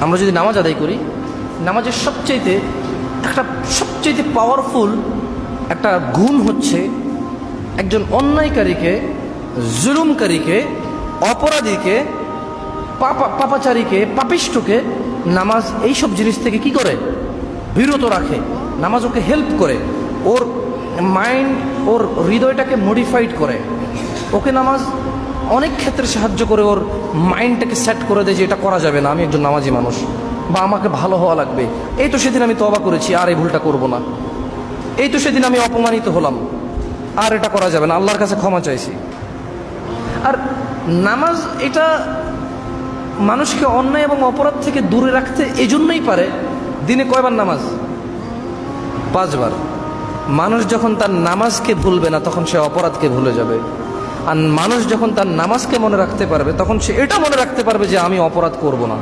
আমরা যদি নামাজ আদায় করি, নামাজের সবচাইতে পাওয়ারফুল একটা গুণ হচ্ছে একজন অন্যায়কারীকে, জুলুমকারীকে, অপরাধীকে, পাপাচারীকে, পাপিষ্ঠকে নামাজ এইসব জিনিস থেকে কি করে? বিরত রাখে। নামাজ ওকে হেল্প করে, ওর মাইন্ড, ওর হৃদয়টাকে মডিফাইড করে। ওকে নামাজ অনেক ক্ষেত্রে সাহায্য করে, ওর মাইন্ডটাকে সেট করে দেয় যে এটা করা যাবে না, আমি একজন নামাজি মানুষ, বা আমাকে ভালো হওয়া লাগবে। এই তো সেদিন আমি তওবা করেছি, আর এই ভুলটা করব না। এই তো সেদিন আমি অপমানিত হলাম, আর এটা করা যাবে না, আল্লাহর কাছে ক্ষমা চাইছি। আর নামাজ এটা মানুষকে অন্যায় এবং অপরাধ থেকে দূরে রাখতে এজন্যই পারে। দিনে কয়বার নামাজ? 5 বার। মানুষ যখন তার নামাজকে ভুলবে না, তখন সে অপরাধকে ভুলে যাবে। আর মানুষ যখন তার নামাজকে মনে রাখতে পারবে, তখন সে এটা মনে রাখতে পারবে যে আমি অপরাধ করব না।